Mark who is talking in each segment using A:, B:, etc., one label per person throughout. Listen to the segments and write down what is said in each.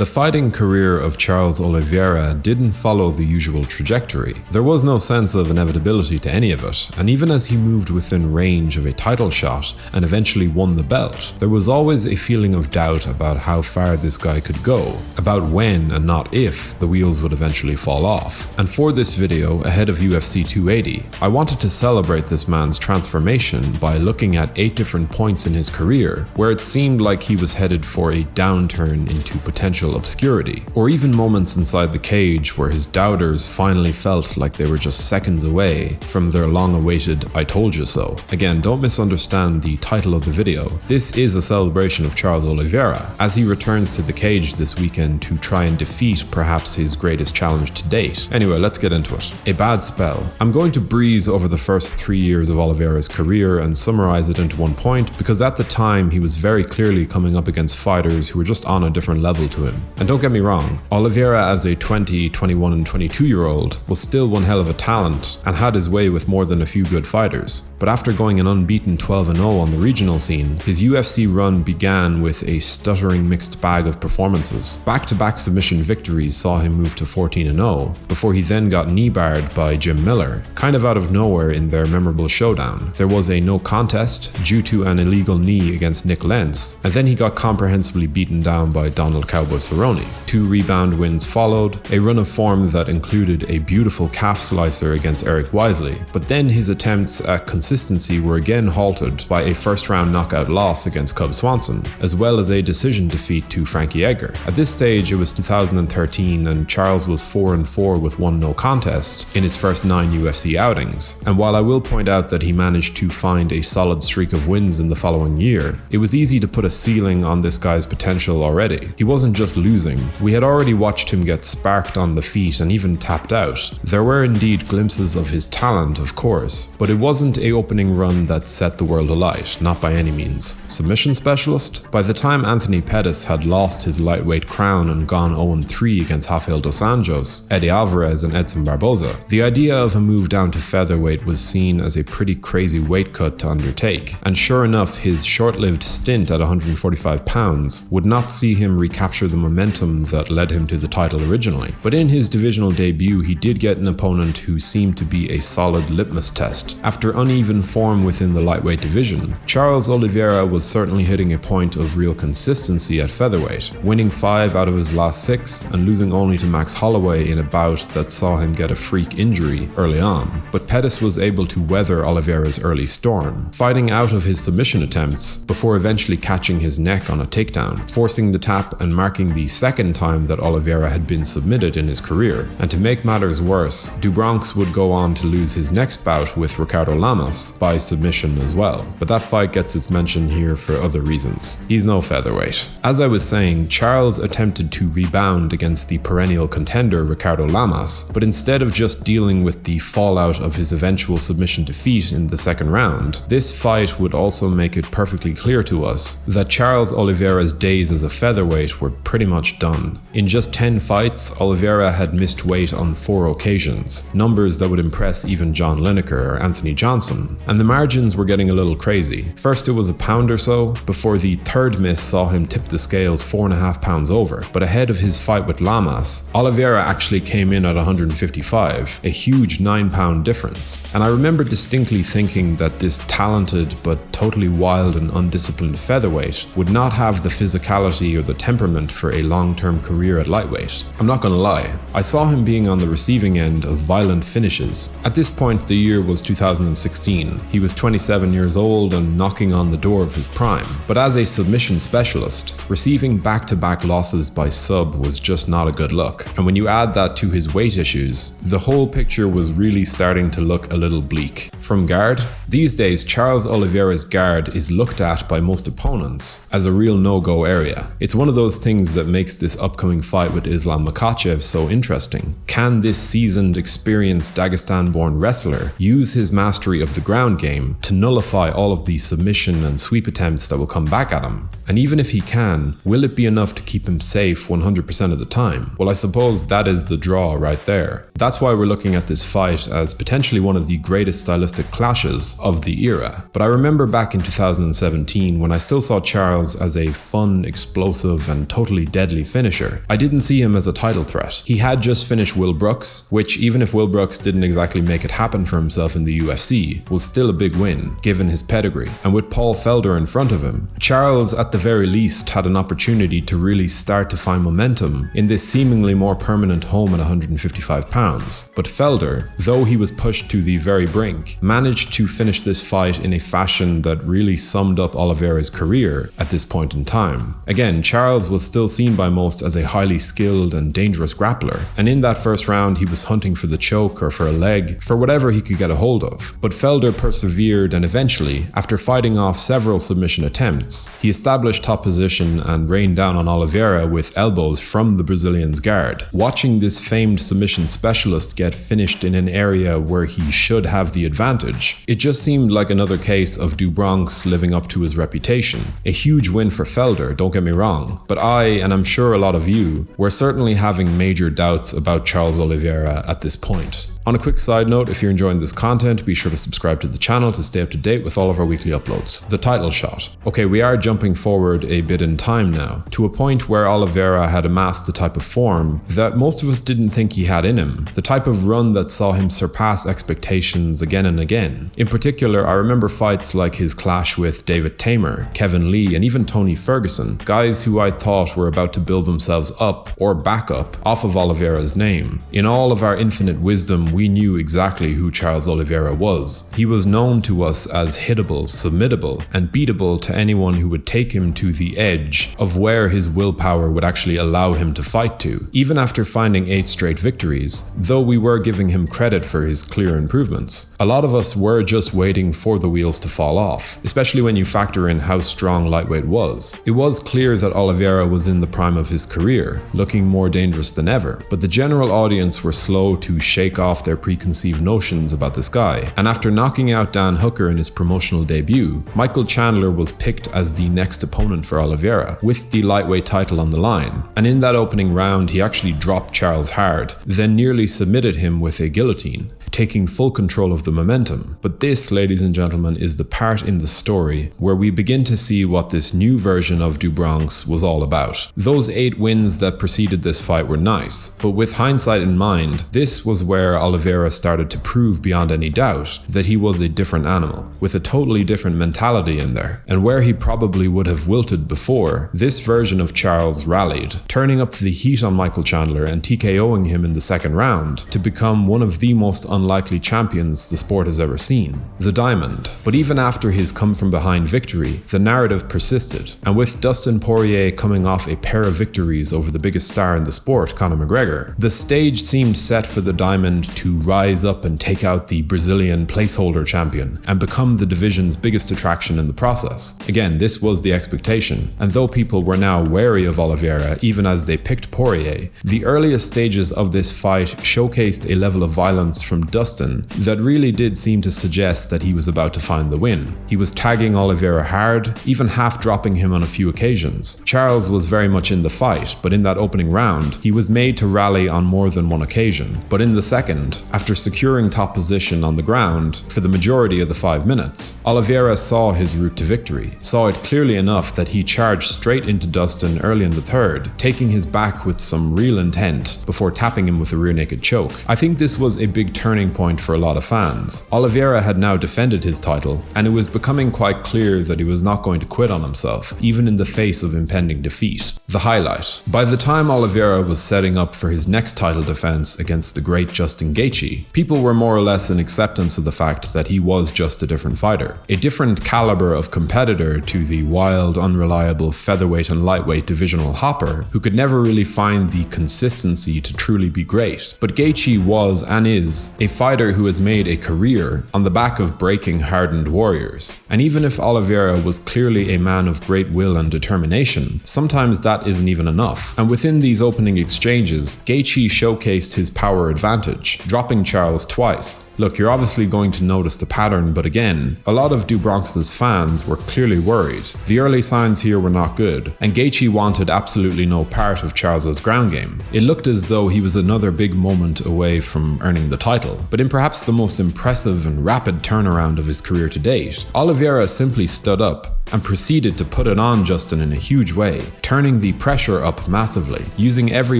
A: The fighting career of Charles Oliveira didn't follow the usual trajectory. There was no sense of inevitability to any of it, and even as he moved within range of a title shot and eventually won the belt, there was always a feeling of doubt about how far this guy could go, about when and not if the wheels would eventually fall off. And for this video, ahead of UFC 280, I wanted to celebrate this man's transformation by looking at 8 different points in his career where it seemed like he was headed for a downturn into potential obscurity, or even moments inside the cage where his doubters finally felt like they were just seconds away from their long-awaited "I told you so." Again, don't misunderstand the title of the video. This is a celebration of Charles Oliveira as he returns to the cage this weekend to try and defeat perhaps his greatest challenge to date. Anyway, let's get into it. A bad spell. I'm going to breeze over the first 3 years of Oliveira's career and summarize it into one point, because at the time he was very clearly coming up against fighters who were just on a different level to him. And don't get me wrong, Oliveira as a 20, 21 and 22-year-old was still one hell of a talent and had his way with more than a few good fighters. But after going an unbeaten 12-0 on the regional scene, his UFC run began with a stuttering mixed bag of performances. Back-to-back submission victories saw him move to 14-0, before he then got knee-barred by Jim Miller, kind of out of nowhere in their memorable showdown. There was a no contest due to an illegal knee against Nick Lentz, and then he got comprehensively beaten down by Donald Cowboy Cerrone. 2 rebound wins followed, a run of form that included a beautiful calf slicer against Eric Wisely, but then his attempts at consistency were again halted by a first-round knockout loss against Cub Swanson, as well as a decision defeat to Frankie Edgar. At this stage, it was 2013 and Charles was 4-4 with 1 no contest in his first 9 UFC outings, and while I will point out that he managed to find a solid streak of wins in the following year, it was easy to put a ceiling on this guy's potential already. He wasn't just losing, we had already watched him get sparked on the feet and even tapped out. There were indeed glimpses of his talent, of course, but it wasn't an opening run that set the world alight, not by any means. Submission specialist? By the time Anthony Pettis had lost his lightweight crown and gone 0-3 against Rafael dos Anjos, Eddie Alvarez and Edson Barboza, the idea of a move down to featherweight was seen as a pretty crazy weight cut to undertake, and sure enough, his short-lived stint at 145 pounds would not see him recapture the momentum that led him to the title originally. But in his divisional debut, he did get an opponent who seemed to be a solid litmus test. After uneven form within the lightweight division, Charles Oliveira was certainly hitting a point of real consistency at featherweight, winning 5 out of his last 6 and losing only to Max Holloway in a bout that saw him get a freak injury early on. But Pettis was able to weather Oliveira's early storm, fighting out of his submission attempts before eventually catching his neck on a takedown, forcing the tap and marking the second time that Oliveira had been submitted in his career. And to make matters worse, Dubronx would go on to lose his next bout with Ricardo Lamas by submission as well. But that fight gets its mention here for other reasons. He's no featherweight. As I was saying, Charles attempted to rebound against the perennial contender Ricardo Lamas, but instead of just dealing with the fallout of his eventual submission defeat in the second round, this fight would also make it perfectly clear to us that Charles Oliveira's days as a featherweight were pretty much done. In just 10 fights, Oliveira had missed weight on 4 occasions, numbers that would impress even John Lineker or Anthony Johnson, and the margins were getting a little crazy. First it was a pound or so, before the third miss saw him tip the scales 4.5 pounds over, but ahead of his fight with Lamas, Oliveira actually came in at 155, a huge 9-pound difference. And I remember distinctly thinking that this talented but totally wild and undisciplined featherweight would not have the physicality or the temperament for a long-term career at lightweight. I'm not gonna lie, I saw him being on the receiving end of violent finishes. At this point, the year was 2016. He was 27 years old and knocking on the door of his prime. But as a submission specialist, receiving back-to-back losses by sub was just not a good look. And when you add that to his weight issues, the whole picture was really starting to look a little bleak. From guard? These days, Charles Oliveira's guard is looked at by most opponents as a real no-go area. It's one of those things that makes this upcoming fight with Islam Makhachev so interesting. Can this seasoned, experienced Dagestan-born wrestler use his mastery of the ground game to nullify all of the submission and sweep attempts that will come back at him? And even if he can, will it be enough to keep him safe 100% of the time? Well, I suppose that is the draw right there. That's why we're looking at this fight as potentially one of the greatest stylistic clashes of the era. But I remember back in 2017 when I still saw Charles as a fun, explosive, and totally potentially deadly finisher. I didn't see him as a title threat. He had just finished Will Brooks, which, even if Will Brooks didn't exactly make it happen for himself in the UFC, was still a big win, given his pedigree. And with Paul Felder in front of him, Charles at the very least had an opportunity to really start to find momentum in this seemingly more permanent home at 155 pounds. But Felder, though he was pushed to the very brink, managed to finish this fight in a fashion that really summed up Oliveira's career at this point in time. Again, Charles was still seen by most as a highly skilled and dangerous grappler, and in that first round he was hunting for the choke or for a leg, for whatever he could get a hold of. But Felder persevered, and eventually, after fighting off several submission attempts, he established top position and rained down on Oliveira with elbows from the Brazilian's guard. Watching this famed submission specialist get finished in an area where he should have the advantage, it just seemed like another case of do Bronx living up to his reputation. A huge win for Felder, don't get me wrong, but I, and I'm sure a lot of you, were certainly having major doubts about Charles Oliveira at this point. On a quick side note, if you're enjoying this content, be sure to subscribe to the channel to stay up to date with all of our weekly uploads. The title shot. Okay, we are jumping forward a bit in time now, to a point where Oliveira had amassed the type of form that most of us didn't think he had in him, the type of run that saw him surpass expectations again and again. In particular, I remember fights like his clash with David Tamer, Kevin Lee, and even Tony Ferguson, guys who I thought were about to build themselves up, or back up, off of Oliveira's name. In all of our infinite wisdom, we knew exactly who Charles Oliveira was. He was known to us as hittable, submittable, and beatable to anyone who would take him to the edge of where his willpower would actually allow him to fight to. Even after finding 8 straight victories, though we were giving him credit for his clear improvements, a lot of us were just waiting for the wheels to fall off, especially when you factor in how strong lightweight was. It was clear that Oliveira was in the prime of his career, looking more dangerous than ever, but the general audience were slow to shake off their preconceived notions about this guy, and after knocking out Dan Hooker in his promotional debut, Michael Chandler was picked as the next opponent for Oliveira, with the lightweight title on the line, and in that opening round he actually dropped Charles hard, then nearly submitted him with a guillotine, taking full control of the momentum. But this, ladies and gentlemen, is the part in the story where we begin to see what this new version of do Bronx was all about. Those 8 wins that preceded this fight were nice, but with hindsight in mind, this was where Oliveira started to prove beyond any doubt that he was a different animal, with a totally different mentality in there. And where he probably would have wilted before, this version of Charles rallied, turning up the heat on Michael Chandler and TKOing him in the second round to become one of the most unlikely champions the sport has ever seen, the Diamond. But even after his come-from-behind victory, the narrative persisted, and with Dustin Poirier coming off a pair of victories over the biggest star in the sport, Conor McGregor, the stage seemed set for the Diamond to rise up and take out the Brazilian placeholder champion and become the division's biggest attraction in the process. Again, this was the expectation, and though people were now wary of Oliveira even as they picked Poirier, the earliest stages of this fight showcased a level of violence from Dustin that really did seem to suggest that he was about to find the win. He was tagging Oliveira hard, even half dropping him on a few occasions. Charles was very much in the fight, but in that opening round, he was made to rally on more than one occasion. But in the second, after securing top position on the ground for the majority of the 5 minutes, Oliveira saw his route to victory, saw it clearly enough that he charged straight into Dustin early in the third, taking his back with some real intent before tapping him with a rear naked choke. I think this was a big turning point for a lot of fans. Oliveira had now defended his title, and it was becoming quite clear that he was not going to quit on himself, even in the face of impending defeat. The highlight. By the time Oliveira was setting up for his next title defense against the great Justin Gaethje, people were more or less in acceptance of the fact that he was just a different fighter, a different caliber of competitor to the wild, unreliable featherweight and lightweight divisional hopper who could never really find the consistency to truly be great. But Gaethje was and is a fighter who has made a career on the back of breaking hardened warriors. And even if Oliveira was clearly a man of great will and determination, sometimes that isn't even enough. And within these opening exchanges, Gaethje showcased his power advantage, dropping Charles twice. Look, you're obviously going to notice the pattern, but again, a lot of do Bronx's fans were clearly worried. The early signs here were not good, and Gaethje wanted absolutely no part of Charles's ground game. It looked as though he was another big moment away from earning the title, but in perhaps the most impressive and rapid turnaround of his career to date, Oliveira simply stood up, and proceeded to put it on Justin in a huge way, turning the pressure up massively, using every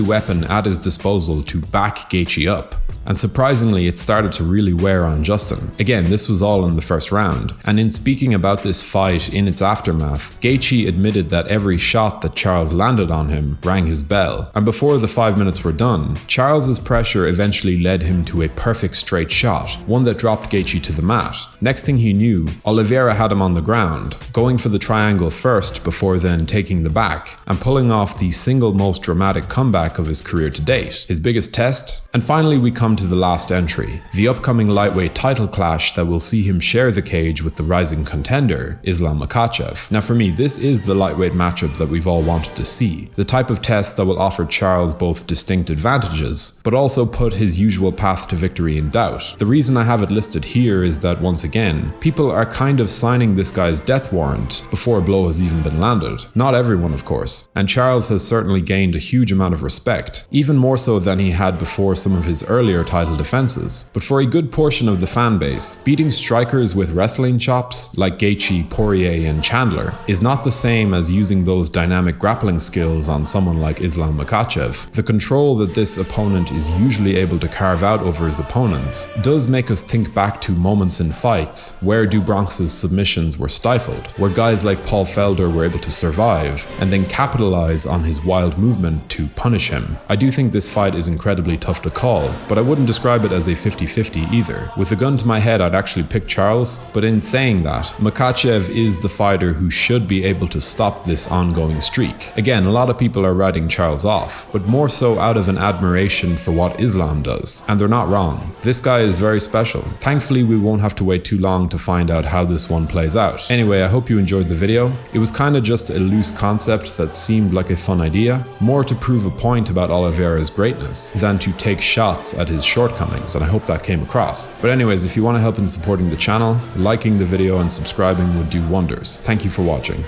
A: weapon at his disposal to back Gaethje up. And surprisingly, it started to really wear on Justin. Again, this was all in the first round, and in speaking about this fight in its aftermath, Gaethje admitted that every shot that Charles landed on him rang his bell, and before the 5 minutes were done, Charles's pressure eventually led him to a perfect straight shot, one that dropped Gaethje to the mat. Next thing he knew, Oliveira had him on the ground, going for the triangle first before then taking the back, and pulling off the single most dramatic comeback of his career to date, his biggest test. And finally we come to the last entry, the upcoming lightweight title clash that will see him share the cage with the rising contender, Islam Makhachev. Now for me, this is the lightweight matchup that we've all wanted to see, the type of test that will offer Charles both distinct advantages, but also put his usual path to victory in doubt. The reason I have it listed here is that once again, people are kind of signing this guy's death warrant before a blow has even been landed. Not everyone, of course, and Charles has certainly gained a huge amount of respect, even more so than he had before some of his earlier title defenses. But for a good portion of the fan base, beating strikers with wrestling chops like Gaethje, Poirier, and Chandler is not the same as using those dynamic grappling skills on someone like Islam Makhachev. The control that this opponent is usually able to carve out over his opponents does make us think back to moments in fights where Do Bronx's submissions were stifled, where guys like Paul Felder were able to survive and then capitalize on his wild movement to punish him. I do think this fight is incredibly tough to call, but I wouldn't describe it as a 50-50 either. With a gun to my head, I'd actually pick Charles, but in saying that, Makhachev is the fighter who should be able to stop this ongoing streak. Again, a lot of people are writing Charles off, but more so out of an admiration for what Islam does, and they're not wrong. This guy is very special. Thankfully, we won't have to wait too long to find out how this one plays out. Anyway, I hope you enjoyed the video. It was kind of just a loose concept that seemed like a fun idea, more to prove a point about Oliveira's greatness than to take shots at his shortcomings, and I hope that came across. But anyways, if you want to help in supporting the channel, liking the video and subscribing would do wonders. Thank you for watching.